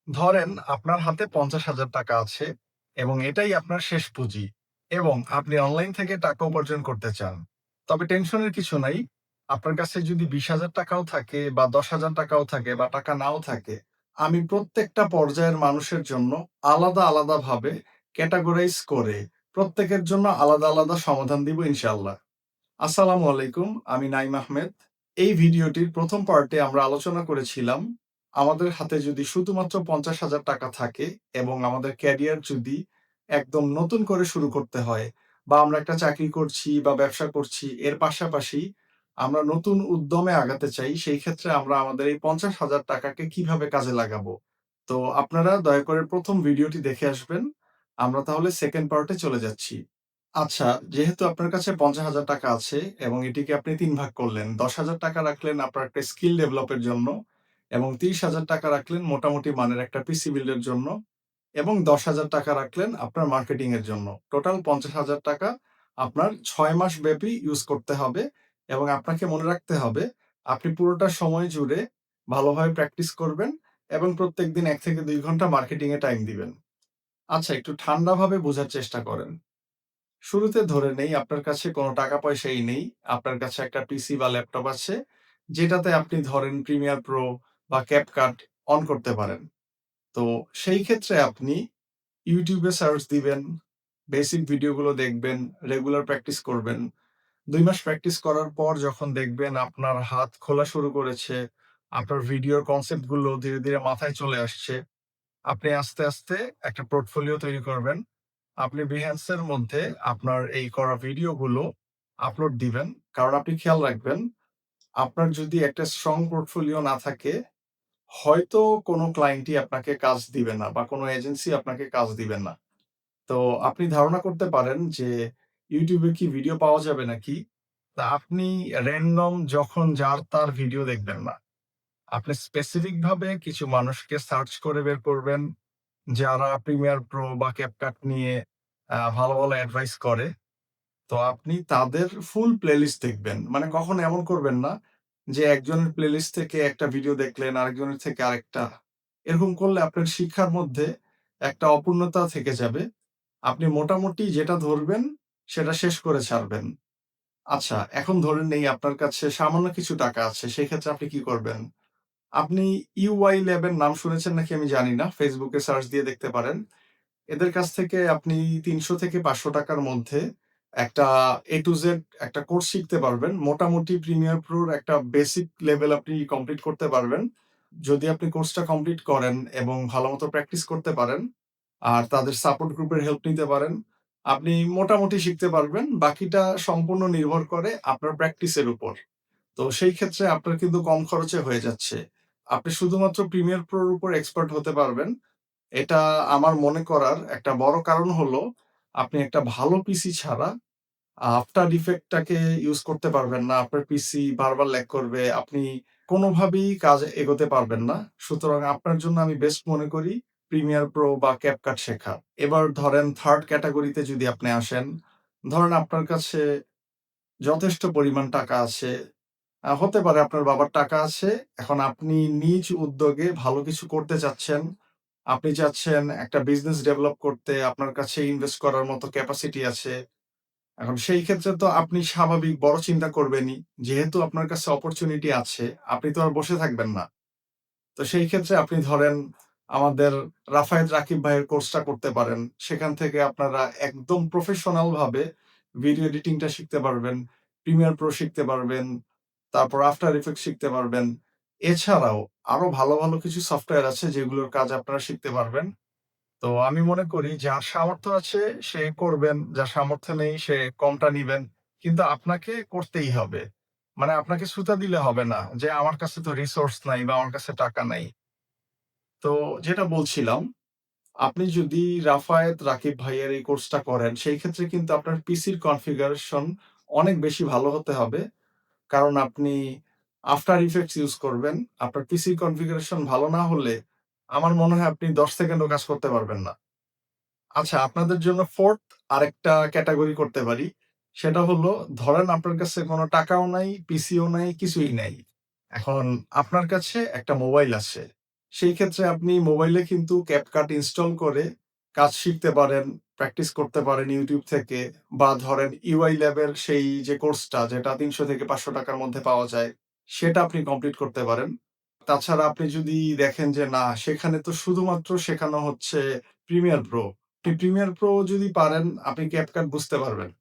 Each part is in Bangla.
ধরেন আপনার হাতে ৫০,০০০ টাকা আছে এবং এটাই আপনার শেষ পুঁজি এবং আপনি অনলাইন থেকে টাকা উপার্জন করতে চান। তবে টেনশনের কিছু নাই। আপনার কাছে যদি ২০,০০০ টাকাও থাকে বা ১০,০০০ টাকাও থাকে বা টাকা নাও থাকে, আমি প্রত্যেকটা পর্যায়ের মানুষের জন্য আলাদাভাবে ক্যাটেগরাইজ করে প্রত্যেকের জন্য আলাদা সমাধান দিব ইনশাআল্লাহ। আসসালামু আলাইকুম। আমি নাইম আহমেদ। এই ভিডিওটির ১ম পার্টে আমরা আলোচনা করেছিলাম, আমাদের হাতে যদি শুধুমাত্র ৫০,০০০ টাকা থাকে এবং আমাদের ক্যারিয়ার যদি একদম নতুন করে শুরু করতে হয় বা আমরা একটা চাকরি করছি বা ব্যবসা করছি, এর পাশাপাশি আমরা নতুন উদ্যমে আগাতে চাই, সেই ক্ষেত্রে আমরা আমাদের এই ৫০,০০০ টাকাকে কিভাবে কাজে লাগাবো? তো আপনারা দয়া করে ১ম ভিডিওটি দেখে আসবেন। আমরা তাহলে 2nd পার্টে চলে যাচ্ছি। আচ্ছা, যেহেতু আপনার কাছে ৫০,০০০ টাকা আছে এবং এটিকে আপনি ৩ ভাগ করলেন। ১০,০০০ টাকা রাখলেন আপনার একটা স্কিল ডেভেলপের জন্য এবং ৩০,০০০ টাকা রাখলেন মোটামুটি মানের একটা পিসি বিল্ডের জন্য এবং ১০,০০০ টাকা রাখলেন আপনার মার্কেটিং এর জন্য। টোটাল ৫০,০০০ টাকা আপনার ৬ মাস ব্যাপী ইউজ করতে হবে এবং আপনাকে মনে রাখতে হবে আপনি পুরোটা সময় জুড়ে ভালোভাবে প্র্যাকটিস করবেন এবং প্রত্যেকদিন ১ থেকে ২ ঘন্টা মার্কেটিং এ টাইম দিবেন। আচ্ছা, একটু ঠান্ডাভাবে বোঝার চেষ্টা করেন। শুরুতে ধরে নেই আপনার কাছে কোনো টাকা-পয়সাই নেই। আপনার কাছে একটা পিসি বা ল্যাপটপ আছে, যেটাতে আপনি ধরেন Premiere Pro বা CapCut অন করতে পারেন। তো সেই ক্ষেত্রে আপনি YouTube এ সার্চ দিবেন, বেসিক ভিডিওগুলো দেখবেন, রেগুলার প্র্যাকটিস করবেন। ২ মাস প্র্যাকটিস করার পর যখন দেখবেন আপনার হাত খোলা শুরু করেছে, আপনার ভিডিওর কনসেপ্ট গুলো ধীরে মাথায় চলে আসছে, আপনি আস্তে একটা পোর্টফোলিও তৈরি করবেন। আপনি Behance এর মধ্যে আপনার এই করা ভিডিওগুলো আপলোড দিবেন। কারণ আপনি খেয়াল রাখবেন, আপনার যদি একটা স্ট্রং পোর্টফোলিও না থাকে, হয়তো কোনো ক্লায়েন্টই আপনাকে কাজ দিবে না বা কোনো এজেন্সি আপনাকে কাজ দিবে না। তো আপনি ধারণা করতে পারেন যে YouTube এ কি ভিডিও পাওয়া যাবে নাকি? তা আপনি র‍্যান্ডম যখন যার তার ভিডিও দেখবেন না। আপনি স্পেসিফিক ভাবে কিছু মানুষকে সার্চ করে বের করবেন, যারা Premiere Pro বা CapCut নিয়ে ভালো অ্যাডভাইস করে। তো আপনি তাদের ফুল প্লেলিস্ট দেখবেন। মানে কখনো এমন করবেন না যে একজনের প্লেলিস্ট থেকে একটা ভিডিও দেখলেন, আরেকজনের থেকে আরেকটা। এরকম করলে আপনার শিক্ষার মধ্যে একটা অপূর্ণতা থেকে যাবে। আপনি মোটামুটি যেটা ধরবেন সেটা শেষ করে ছাড়বেন। আচ্ছা, এখন ধরে নেই আপনার কাছে সামান্য কিছু টাকা আছে। সেক্ষেত্রে আপনি কি করবেন? আপনি UI Lab এর নাম শুনেছেন নাকি আমি জানি না। Facebook এ সার্চ দিয়ে দেখতে পারেন। এদের কাছ থেকে আপনি ৩০০ থেকে ৳৫০০ র মধ্যে একটা A to Z একটা কোর্স শিখতে পারবেন। মোটামুটি Premiere Pro র একটা বেসিক লেভেল আপনি কমপ্লিট করতে পারবেন। যদি আপনি কোর্সটা কমপ্লিট করেন এবং ভালোমতো প্র্যাকটিস করতে পারেন, আর তাদের সাপোর্ট গ্রুপের হেল্প নিতে পারেন, আপনি মোটামুটি শিখতে পারবেন। বাকিটা সম্পূর্ণ নির্ভর করে আপনার প্র্যাকটিসের উপর। তো সেই ক্ষেত্রে আপনার কিন্তু কম খরচে হয়ে যাচ্ছে। আপনি শুধুমাত্র Premiere Pro র উপর এক্সপার্ট হতে পারবেন। এটা আমার মনে করার একটা বড় কারণ হলো, আপনি একটা ভালো পিসি ছাড়া আফটার ইফেক্ট টাকে ইউজ করতে পারবেন না। আপনার পিসি বারবার ল্যাগ করবে। আপনি কোনোভাবেই কাজ এগোতে পারবেন না। সুতরাং আপনার জন্য আমি বেস্ট মনে করি Premiere Pro বা CapCut শেখা। এবার ধরেন 3rd ক্যাটেগরিতে যদি আপনি আসেন, ধরেন আপনার কাছে যথেষ্ট পরিমাণ টাকা আছে। হতে পারে আপনার বাবার টাকা আছে। এখন আপনি নিজ উদ্যোগে ভালো কিছু করতে চাচ্ছেন। আপনি চাচ্ছেন একটা বিজনেস ডেভেলপ করতে, আপনার কাছে ইনভেস্ট করার মতো ক্যাপাসিটি আছে। এখন সেই ক্ষেত্রে তো আপনি স্বাভাবিক বড় চিন্তা করবেনই। যেহেতু আপনার কাছে অপরচুনিটি আছে, আপনি তো আর বসে থাকবেন না। তো সেই ক্ষেত্রে আপনি ধরেন আমাদের রাফায়েত রাকিব ভাইয়ের কোর্সটা করতে পারেন। সেখান থেকে আপনারা একদম প্রফেশনাল ভাবে ভিডিও এডিটিংটা শিখতে পারবেন, Premiere Pro শিখতে পারবেন, তারপর আফটার ইফেক্টস শিখতে পারবেন। এছাড়াও আরো ভালো কিছু সফটওয়্যার আছে যেগুলোর কাজ আপনারা শিখতে পারবেন। তো আমি মনে করি যার সামর্থ্য আছে সে করবেন, যার সামর্থ্য নেই সে কমটা নিবেন। কিন্তু আপনাকে করতেই হবে। মানে আপনাকে ছুতা দিলে হবে না যে আমার কাছে তো রিসোর্স নাই বা আমার কাছে টাকা নাই। তো যেটা বলছিলাম, আপনি যদি রাফায়েত রাকিব ভাইয়ের এই কোর্সটা করেন, সেই ক্ষেত্রে কিন্তু আপনার পিসির কনফিগারেশন অনেক বেশি ভালো হতে হবে। কারণ আপনি আফটার ইফেক্টস ইউজ করবেন। আপনার পিসির কনফিগারেশন ভালো না হলে আমার মনে হয় আপনি ১০ সেকেন্ডও কাজ করতে পারবেন না। আচ্ছা, আপনাদের জন্য 4th আরেকটা ক্যাটেগরি করতে পারি। সেটা হলো ধরেন আপনার কাছে কোনো টাকাও নাই, পিসিও নাই, কিছুই নাই। এখন আপনার কাছে একটা মোবাইল আছে। সেই ক্ষেত্রে আপনি মোবাইলে কিন্তু CapCut ইনস্টল করে কাজ শিখতে পারেন, প্র্যাকটিস করতে পারেন YouTube থেকে, বা ধরেন UI Lab এর সেই যে কোর্সটা যেটা ৳৩০০ থেকে ৳৫০০ র মধ্যে পাওয়া যায়, সেটা আপনি কমপ্লিট করতে পারেন। তাছাড়া আপনি যদি দেখেন যে না, সেখানে তো শুধুমাত্র শেখানো হচ্ছে Premiere Pro। আপনি Premiere Pro যদি পারেন, আপনি CapCut বুঝতে পারবেন।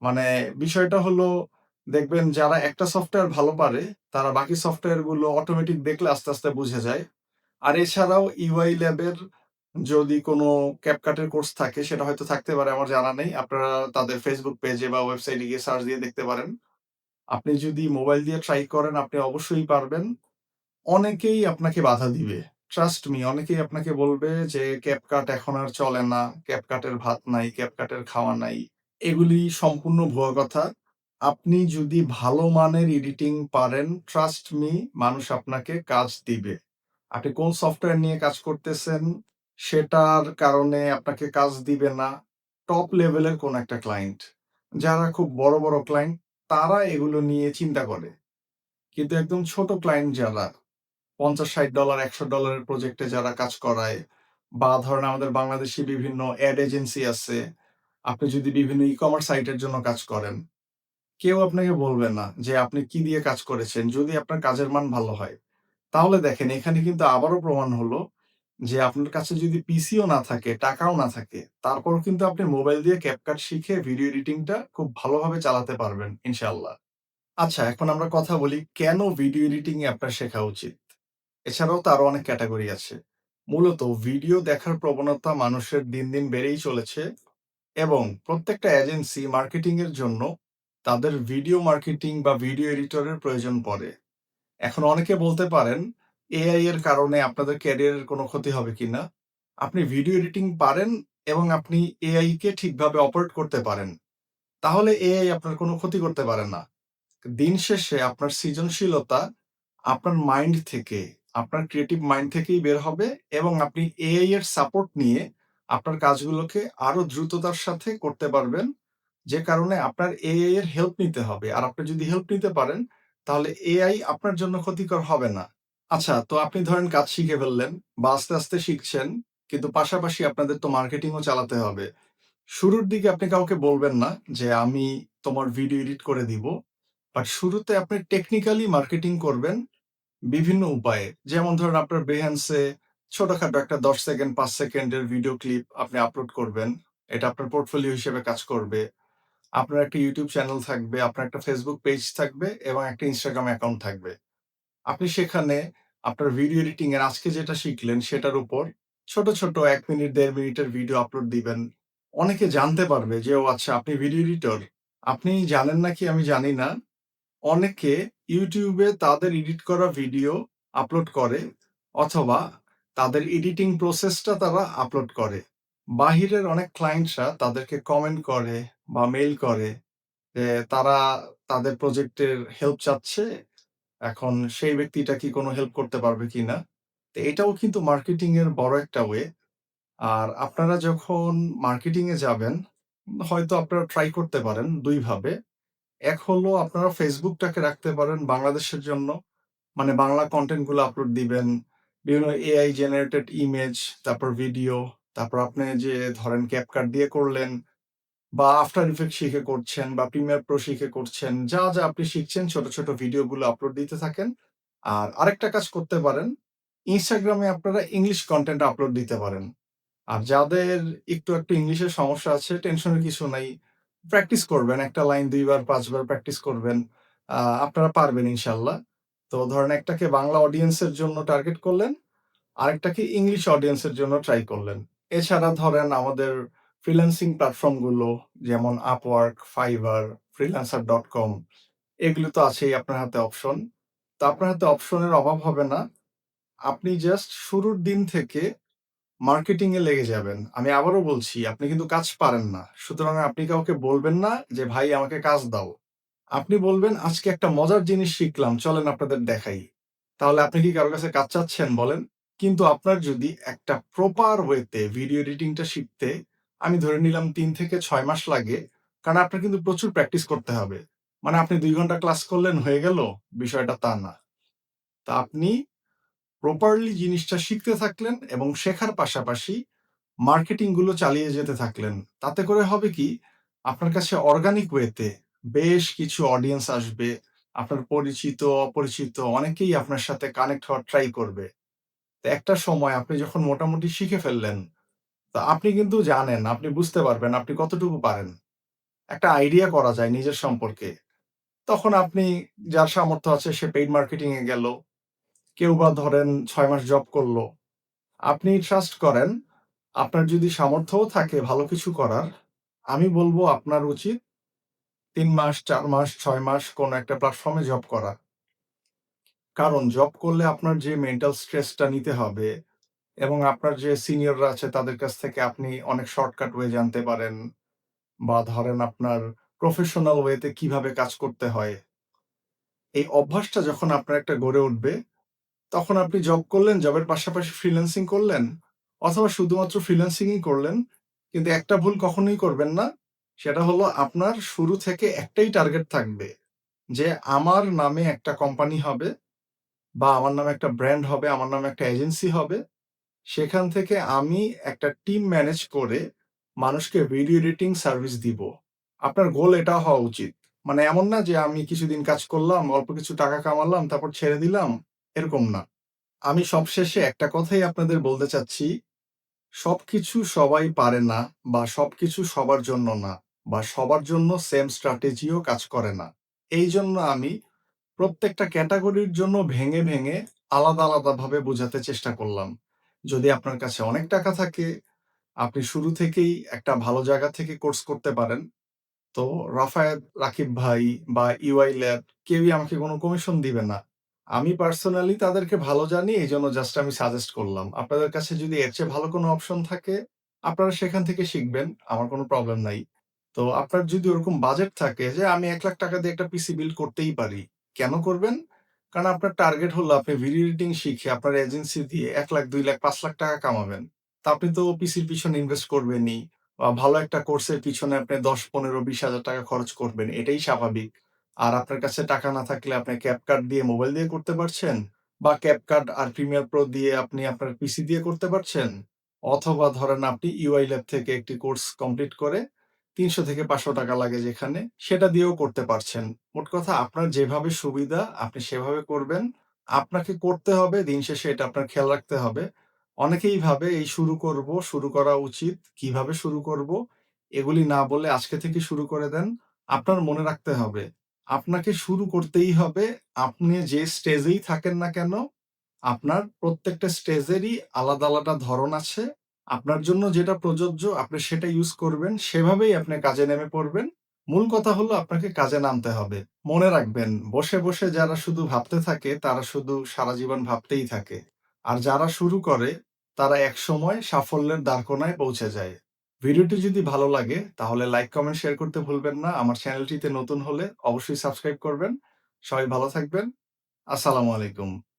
মানে বিষয়টা হলো, দেখবেন যারা একটা সফটওয়্যার ভালো পারে, তারা বাকি সফটওয়্যার গুলো অটোমেটিক দেখলে আস্তে, আস্তে বুঝে যায়। আর এছাড়াও UI Lab এর যদি কোনো CapCut এর কোর্স থাকে, সেটা হয়তো থাকতে পারে, আমার জানা নেই। আপনারা তাদের Facebook পেজে বা ওয়েবসাইটে গিয়ে সার্চ দিয়ে দেখতে পারেন। আপনি যদি মোবাইল দিয়ে ট্রাই করেন, আপনি অবশ্যই পারবেন। অনেকেই আপনাকে বাধা দিবে। ট্রাস্ট মি, অনেকেই আপনাকে বলবে যে CapCut এখন আর চলে না, CapCut এর ভাত নাই, CapCut এর খাওয়া নাই। এগুলি সম্পূর্ণ ভুয়া কথা। আপনি যদি ভালো মানের এডিটিং পারেন, ট্রাস্ট মি, মানুষ আপনাকে কাজ দিবে। আপনি কোন সফটওয়্যার নিয়ে কাজ করতেছেন, সেটার কারণে আপনাকে কাজ দিবে না। টপ লেভেলের কোন একটা ক্লায়েন্ট, যারা খুব বড়, বড় ক্লায়েন্ট, তারা এগুলো নিয়ে চিন্তা করে। কিন্তু একদম ছোট ক্লায়েন্ট যারা, $৫০-৬০, $১০০ এর প্রজেক্টে যারা কাজ করায়, বা ধরেন আমাদের বাংলাদেশী বিভিন্ন অ্যাড এজেন্সি আছে, আপনি যদি বিভিন্ন ই-কমার্স সাইটের জন্য কাজ করেন, কেউ আপনাকে বলবে না যে আপনি কি দিয়ে কাজ করেছেন, যদি আপনার কাজের মান ভালো হয়। তাহলে দেখেন, এখানে কিন্তু আবারও প্রমাণ হলো যে আপনার কাছে যদি পিসিও না থাকে, টাকাও না থাকে, তারপরও কিন্তু আপনি মোবাইল দিয়ে CapCut শিখে ভিডিও এডিটিংটা খুব ভালোভাবে চালাতে পারবেন ইনশাআল্লাহ। আচ্ছা, এখন আমরা কথা বলি কেন ভিডিও এডিটিং এ আপনার শেখা উচিত? এছাড়াও তো আরো অনেক ক্যাটেগরি আছে। মূলত ভিডিও দেখার প্রবণতা মানুষের দিন, দিন বেড়েই চলেছে, এবং প্রত্যেকটা এজেন্সি মার্কেটিং এর জন্য তাদের ভিডিও মার্কেটিং বা ভিডিও এডিটরের প্রয়োজন পড়ে। এখন অনেকে বলতে পারেন, এআই এর কারণে আপনাদের ক্যারিয়ারের কোনো ক্ষতি হবে কিনা? আপনি ভিডিও এডিটিং পারেন এবং আপনি এআই কে ঠিকভাবে অপারেট করতে পারেন। তাহলে এআই আপনার কোনো ক্ষতি করতে পারে না। দিন শেষে আপনার সৃজনশীলতা আপনার মাইন্ড থেকে, আপনার ক্রিয়েটিভ মাইন্ড থেকেই বের হবে, এবং আপনি এআই এর সাপোর্ট নিয়ে আপনার কাজগুলোকে আরো দ্রুততার সাথে করতে পারবেন। যে কারণে আপনার এআই এর হেল্প নিতে হবে। আর আপনি যদি হেল্প নিতে পারেন, তাহলে এআই আপনার জন্য ক্ষতিকর হবে না। আচ্ছা, তো আপনি ধরেন কাজ শিখে ফেললেন বা আস্তে, আস্তে শিখছেন। কিন্তু পাশাপাশি আপনাদের তো মার্কেটিংও চালাতে হবে। শুরুর দিকে আপনি কাউকে বলবেন না যে, "আমি তোমার ভিডিও এডিট করে দিব।" বাট শুরুতে আপনি টেকনিক্যালি মার্কেটিং করবেন বিভিন্ন উপায়ে। যেমন ধরেন, আপনার Behance এ ছোটখাটো একটা ১০ সেকেন্ড, ৫ সেকেন্ডের ভিডিও ক্লিপ আপনি আপলোড করবেন। এটা আপনার পোর্টফোলিও হিসেবে কাজ করবে। আপনার একটা YouTube চ্যানেল থাকবে, আপনার একটা Facebook পেজ থাকবে, এবং একটা Instagram অ্যাকাউন্ট থাকবে। আপনি সেখানে আপনার ভিডিও এডিটিং এর আজকে যেটা শিখলেন সেটার উপর ছোট, ছোট ১ মিনিট ১.৫ মিনিটের ভিডিও আপলোড দিবেন। অনেকে জানতে পারবে যে, ও আচ্ছা, আপনি ভিডিও এডিটর। আপনি জানেন নাকি আমি জানি না। অনেকে YouTube এ তাদের এডিট করা ভিডিও আপলোড করে, অথবা তাদের এডিটিং প্রসেসটা তারা আপলোড করে। বাহিরের অনেক ক্লায়েন্টরা তাদেরকে কমেন্ট করে বা মেইল করে যে তারা তাদের প্রজেক্টের হেল্প চাচ্ছে। এখন সেই ব্যক্তিটা কি কোনো হেল্প করতে পারবে কিনা? তো এটাও কিন্তু মার্কেটিং এর বড় একটা ওয়ে। আর আপনারা যখন মার্কেটিং এ যাবেন, হয়তো আপনারা ট্রাই করতে পারেন ২ ভাবে। এক হলো, আপনারা ফেসবুকটাকে রাখতে পারেন বাংলাদেশের জন্য। মানে বাংলা কনটেন্ট গুলো আপলোড দিবেন। বিভিন্ন এআই জেনারেটেড ইমেজ, তারপর ভিডিও, তারপর আপনি যে ধরেন CapCut দিয়ে করলেন, বা আফটার ইফেক্ট শিখে করছেন, বা Premiere Pro শিখে করছেন। যা, যা আপনি শিখছেন ছোট, ছোট ভিডিওগুলো আপলোড দিতে থাকেন। আর আরেকটা কাজ করতে পারেন, Instagram এ আপনারা ইংলিশ কনটেন্ট আপলোড দিতে পারেন। আর যাদের একটু ইংলিশের সমস্যা আছে, টেনশনের কিছু নাই। প্র্যাকটিস করবেন। একটা লাইন ২ বার ৫ বার প্র্যাকটিস করবেন। আপনারা পারবেন ইনশাআল্লাহ। তো ধরেন, একটাকে বাংলা অডিয়েন্সের জন্য টার্গেট করলেন, আরেকটাকে ইংলিশ অডিয়েন্সের জন্য ট্রাই করলেন। এছাড়া ধরেন আমাদের ফ্রিল্যান্সিং প্ল্যাটফর্ম গুলো, যেমন Upwork, Fiverr, freelancer.com, এগুলো তো আছেই আপনার হাতে অপশন। তো আপনার হাতে অপশনের অভাব হবে না। আপনি জাস্ট শুরুর দিন থেকে মার্কেটিং এ লেগে যাবেন। আমি আবারও বলছি, আপনি কিন্তু কাজ পারেন না। সুতরাং আপনি কাউকে বলবেন না যে, "ভাই আমাকে কাজ দাও।" আপনি বলবেন, "আজকে একটা মজার জিনিস শিখলাম, চলেন আপনাদের দেখাই।" তাহলে আপনি কি কারো কাছে কাজ চাচ্ছেন বলেন? কিন্তু আপনার যদি একটা প্রপার ওয়েতে ভিডিও এডিটিংটা শিখতে, আমি ধরে নিলাম ৩ থেকে ৬ মাস লাগে। কারণ আপনার কিন্তু প্রচুর প্র্যাকটিস করতে হবে। মানে আপনি ২ ঘন্টা ক্লাস করলেন, হয়ে গেল, বিষয়টা তা না। তা আপনি প্রপারলি জিনিসটা শিখতে থাকলেন এবং শেখার পাশাপাশি মার্কেটিং গুলো চালিয়ে যেতে থাকলেন। তাতে করে হবে কি? আপনার কাছে অর্গানিক ওয়েতে বেশ কিছু অডিয়েন্স আসবে। আপনার পরিচিত, অপরিচিত অনেকেই আপনার সাথে কানেক্ট হওয়ার ট্রাই করবে। তো একটা সময় আপনি যখন মোটামুটি শিখে ফেললেন, তো আপনি কিন্তু জানেন, আপনি বুঝতে পারবেন আপনি কতটুকু পারেন। একটা আইডিয়া করা যায় নিজের সম্পর্কে। তখন আপনি যার সামর্থ্য আছে সে পেইড মার্কেটিং এ গেল। কেউ বা ধরেন ৬ মাস জব করল। আপনি ট্রাস্ট করেন, আপনার যদি সামর্থ্যও থাকে ভালো কিছু করার, আমি বলব আপনার উচিত ৩ মাস, ৪ মাস, ৬ মাস কোনো একটা প্ল্যাটফর্মে জব করা। কারণ জব করলে আপনার যে মেন্টাল স্ট্রেসটা নিতে হবে এবং আপনার যে সিনিয়ররা আছে তাদের কাছ থেকে আপনি অনেক শর্টকাট ওয়ে জানতে পারেন বা ধরেন আপনার প্রফেশনাল ওয়েতে কিভাবে কাজ করতে হয়। এই অভ্যাসটা যখন আপনার একটা গড়ে উঠবে, তখন আপনি জব করলেন, জবের পাশাপাশি ফ্রিল্যান্সিং করলেন অথবা শুধুমাত্র ফ্রিল্যান্সিংই করলেন। কিন্তু একটা ভুল কখনোই করবেন না। সেটা হলো আপনার শুরু থেকে একটাই টার্গেট থাকবে যে, আমার নামে একটা কোম্পানি হবে বা আমার নামে একটা ব্র্যান্ড হবে, আমার নামে একটা এজেন্সি হবে। সেখান থেকে আমি একটা টিম ম্যানেজ করে মানুষকে ভিডিও এডিটিং সার্ভিস দিব। আপনার গোল এটা হওয়া উচিত। মানে এমন না যে আমি কিছুদিন কাজ করলাম, অল্প কিছু টাকা কামালাম, তারপর ছেড়ে দিলাম, এরকম না। আমি সবশেষে একটা কথাই আপনাদের বলতে চাচ্ছি, সবকিছু সবাই পারে না বা সবকিছু সবার জন্য না বা সবার জন্য সেম স্ট্র্যাটেজিও কাজ করে না। এইজন্য আমি প্রত্যেকটা ক্যাটেগরির জন্য ভেঙে আলাদাভাবে বোঝাতে চেষ্টা করলাম। যদি আপনার কাছে অনেক টাকা থাকে, আপনি শুরু থেকেই একটা ভালো জায়গা থেকে কোর্স করতে পারেন। তো রাফায়েত, রাকিব ভাই বা ইউআই ল্যাব কেউই আমাকে কোনো কমিশন দিবে না। আমি পার্সোনালি তাদেরকে ভালো জানি, এইজন্য জাস্ট আমি সাজেস্ট করলাম। আপনাদের কাছে যদি এর চেয়ে ভালো কোনো অপশন থাকে, আপনারা সেখান থেকে শিখবেন। আমার কোনো প্রবলেম নাই। তো আপনার যদি ওরকম বাজেট থাকে যে আমি ৳১,০০,০০০ দিয়ে একটা পিসি বিল্ড করতেই পারি। কেন করবেন? কারণ আপনার টার্গেট হলো আপনি ভিডিও এডিটিং শিখে আপনার এজেন্সি দিয়ে ৳১,০০,০০০, ৳২,০০,০০০, ৳৫,০০,০০০ কামাবেন। তো আপনি তো পিসির পিছনে ইনভেস্ট করবেনই। ভালো একটা কোর্সের পিছনে আপনি ১০, ১৫, ৳২০,০০০ খরচ করবেন। এটাই স্বাভাবিক। আর আপনার কাছে টাকা না থাকলে আপনি CapCut দিয়ে মোবাইল দিয়ে করতে পারছেন বা CapCut আর Premiere Pro দিয়ে আপনি আপনার পিসি দিয়ে করতে পারছেন। অথবা ধরেন আপনি UI Lab থেকে একটি কোর্স কমপ্লিট করে ৳৩০০-৫০০ লাগে যেখানে, সেটা দিয়েও করতে পারছেন। মোট কথা আপনার যেভাবে সুবিধা আপনি সেভাবে করবেন। আপনাকে করতে হবে, দিন শেষে এটা আপনার খেয়াল রাখতে হবে। অনেকেই ভাবে এই শুরু করা উচিত, কিভাবে শুরু করব? এগুলি না বলে আজকে থেকে শুরু করে দেন। আপনার মনে রাখতে হবে, আপনাকে শুরু করতেই হবে। আপনি যে স্টেজেই থাকেন না কেন, আপনার প্রত্যেকটা স্টেজেরই আলাদা ধরন আছে। আপনার জন্য যেটা প্রযোজ্য আপনি সেটা ইউজ করবেন। সেভাবেই আপনি কাজে নেমে পড়বেন। মূল কথা হলো আপনাকে কাজে নামতে হবে। মনে রাখবেন, বসে যারা শুধু ভাবতে থাকে তারা শুধু সারা জীবন ভাবতেই থাকে। আর যারা শুরু করে তারা একসময় সাফল্যের দ্বারকোনায় পৌঁছে যায়। ভিডিওটি যদি ভালো লাগে তাহলে লাইক, কমেন্ট, শেয়ার করতে ভুলবেন না। আমার চ্যানেলটিতে নতুন হলে অবশ্যই সাবস্ক্রাইব করবেন। সবাই ভালো থাকবেন। আসসালামু আলাইকুম।